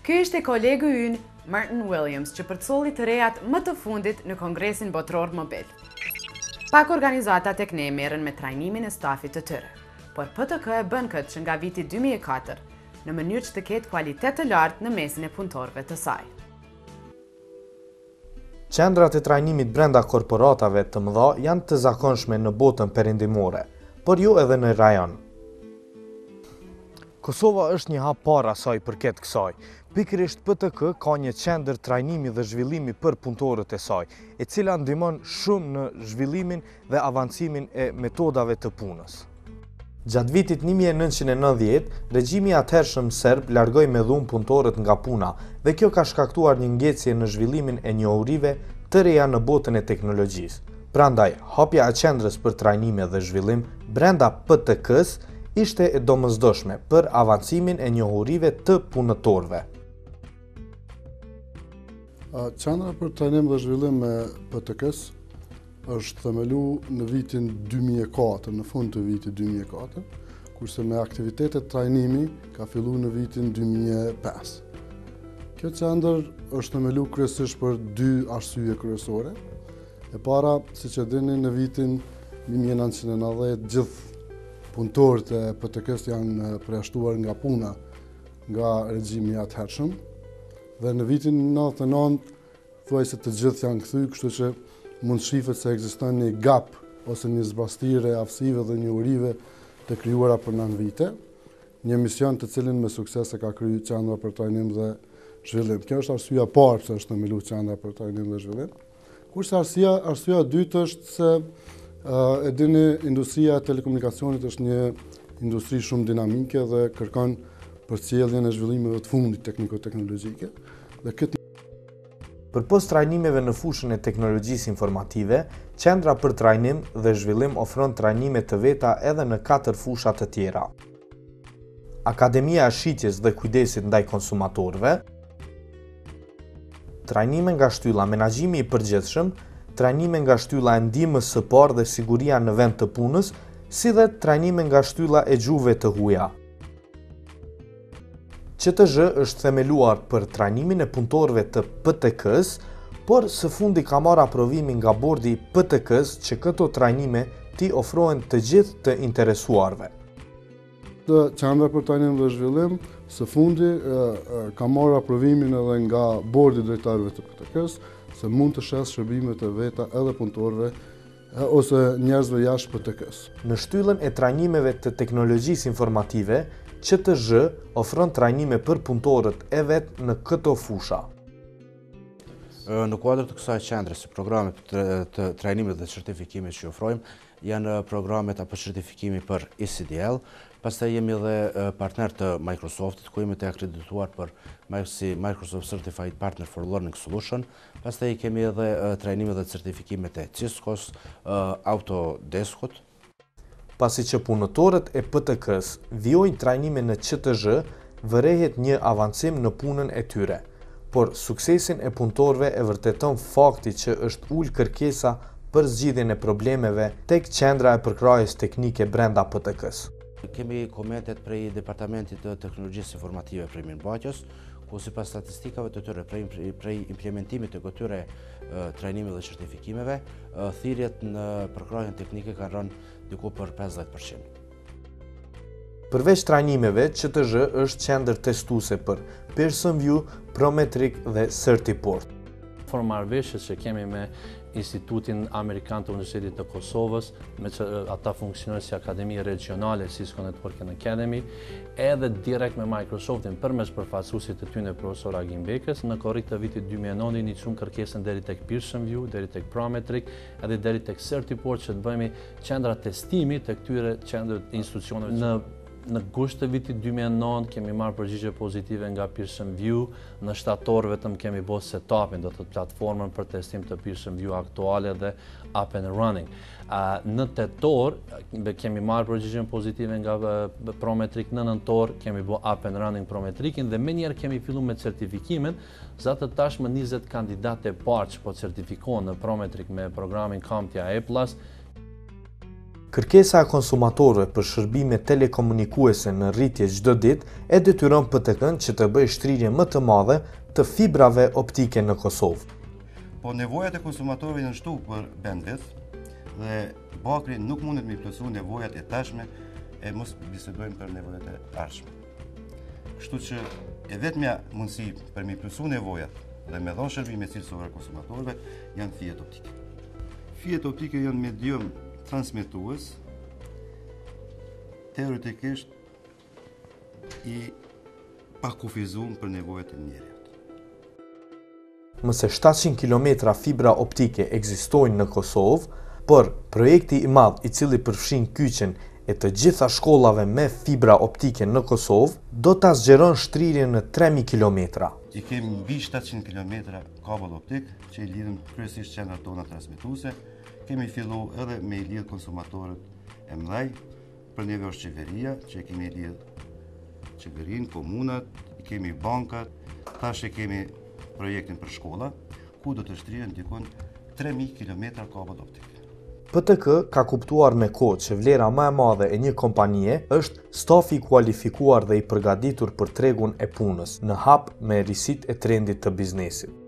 Ky ishte kolegu ynë, Martin Williams, që përcolli të rejat më të fundit në Kongresin Botror Mobil. Pak organizata tek ne merren me trajnimin e stafit të tyre, por PTK e bën këtë që nga viti 2004, në mënyrë që të ketë kualitet të lartë në mesin e punëtorëve të saj. Qendrat e trajnimit brenda korporatave të mëdha janë të zakonshme në botën perëndimore, por jo edhe në rajon. Kosova është një hap para saj përket kësaj. Pikërisht PTK ka një qendër trajnimi dhe zhvillimi për punëtorët e saj, e cila ndihmon shumë në zhvillimin dhe avancimin e metodave të punës. Gjatë vitit 1990, regjimi i atëhershëm serb largoi me dhunë punëtorët nga puna dhe kjo ka shkaktuar një ngjecje në zhvillimin e njohurive të reja në botën e teknologjisë. Prandaj, hapja e qendrës për trajnime dhe zhvillim brenda PTK-s ishte e domosdoshme për avancimin e njohurive të punëtorëve. Qendra për trajnim dhe zhvillim me PTK-s është themelu në vitin 2004, në fund të vitit 2004, kurse me aktivitetet trajnimi ka fillu në vitin 2005. Kjo qendër është themelu kryesisht për dy arsye kryesore. E para, siç e dini, në vitin 1990 gjithë punëtorët e PTK-s janë përjashtuar nga puna nga regjimi i atëhershëm. Dhe në vitin 99, thuajse të gjithë janë kthy, kështu që mund shifet se ekziston një gap ose një zbastire aftësive dhe njohurive të krijuara për 9 vite, një mision të cilin me sukses e ka kryer Qendra për Trajnim dhe Zhvillim. Kjo është arsyeja e parë pse është themeluar Qendra për Trajnim dhe Zhvillim. Kurse arsyeja e dytë është se e dini, industria e telekomunikacionit është një industri shumë dinamike dhe kërkon përcjelljen e zhvillimeve të fundit tekniko-teknologjike. Përpos trajnimeve në fushën e teknologjisë informative, Qendra për Trajnim dhe Zhvillim ofron trajnime të veta edhe në 4 fusha të tjera. Akademia e shitjes dhe kujdesit ndaj konsumatorëve, trajnime nga shtylla menaxhimi i përgjithshëm, trajnime nga shtylla e ndihmës së parë dhe siguria në vend të punës, si dhe trajnime nga shtylla e gjuhëve të huaja. QTZ është themeluar për trajnimin e punëtorëve të PTK-s, por së fundi ka marrë aprovimin nga bordi i PTK-s që këto trajnime t'i ofrohen të gjithë të interesuarve. Qendra për Trajnim dhe Zhvillim së fundi ka marrë aprovimin edhe nga bordi i drejtarëve të PTK-s se mund të shes shërbimet e veta edhe punëtorëve ose njerëzve jashtë PTK-s. Në shtyllën e trajnimeve të teknologjisë informative, QTZ ofron trajnime për punëtorët e vet në këto fusha. Në kuadër të kësaj qendre, si programet të trajnimit dhe certifikimit që ofrojmë, janë programet apo certifikimi për ECDL, pastaj jemi edhe partner të Microsoftit, ku jemi të akredituar për Microsoft Certified Partner for Learning Solution, pastaj kemi edhe trajnimet dhe certifikimet e Ciscos, Autodeskut. Pasi që punëtorët e PTK-s vijojnë trajnime në QTZ, vërehet një avancim në punën e tyre, por suksesin e punëtorëve e vërteton fakti që është ulë kërkesa për zgjidhjen e problemeve tek Qendra e Përkrahjes Teknike brenda PTK-s. Kemi komentet prej Departamentit të Teknologjisë Informative prej Mirëmbajtjes, ku sipas statistikave të tyre prej implementimit të këtyre trajnimeve dhe certifikimeve, thirrjet në përkrahjen teknike kanë rënë diku për 50%. Përveç trajnimeve, QTZ është qendër testuese për Pearson VUE, Prometric dhe Certiport. Marrëveshjes që kemi me Institutin Amerikan të Universitetit të Kosovës, me që ata funksionojnë si akademi regionale, Cisco Networking Academy, edhe direkt me Microsoftin përmes përfaqësuesit të tyre profesor Agim Bekës, në korrik të vitit 2009 nicëm kërkesën deri tek Pearson VUE, deri tek Prometric, edhe deri tek Certiport që të bëhemi qendra testimi të këtyre qendrave institucioneve. Në gusht të vitit 2009 kemi marrë përgjigje pozitive nga Pearson VUE, në shtator vetëm kemi bërë setupin, do të thotë platformën për testim të Pearson VUE aktuale dhe up and running. Në tetor kemi marrë përgjigjen pozitive nga Prometric, në nëntor kemi bërë up and running Prometricin dhe menjëherë kemi filluar me certifikimin, zatë tashmë 20 kandidatë e parë që po certifikohen në Prometric me programin CompTIA A+. Kërkesa e konsumatorëve për shërbime telekomunikuese në rritje çdo ditë e detyron PTK-n që të bëjë shtrirje më të madhe të fibrave optike në Kosovë. Po nevojat e konsumatorëve janë shtu për bandwidth dhe bakri nuk mundet me plotësu nevojat e tashme e mos bisedojmë për nevojat e ardhshme. Kështu që e vetmja mundësi për me plotësu nevojat dhe me dhënë shërbime cilësore konsumatorëve janë fijet optike. Fijet optike janë medium transmetues teoretikisht i pakufizuar për nevojat e njerëzit. Më se 700 km fibra optike ekzistojnë në Kosovë, por projekti i madh i cili përfshin kyçen e të gjitha shkollave me fibra optike në Kosovë do ta zgjeron shtrirjen në 3000 km. I kemi mbi 700 km kabel optik që i lidhën kryesisht qendrat tona transmetuese. Kemi fillu edhe me i lidhë konsumatorët e mëdhej, për neve është qeveria, që kemi i lidhë qeverin, komunat, kemi bankat, tash e kemi projektin për shkolla, ku do të shtrihen dikon 3000 km kabel optik. PTK ka kuptuar me kohë që vlera më e madhe e një kompanie është stafi i kualifikuar dhe i përgatitur për tregun e punës, në hap me risit e trendit të biznesit.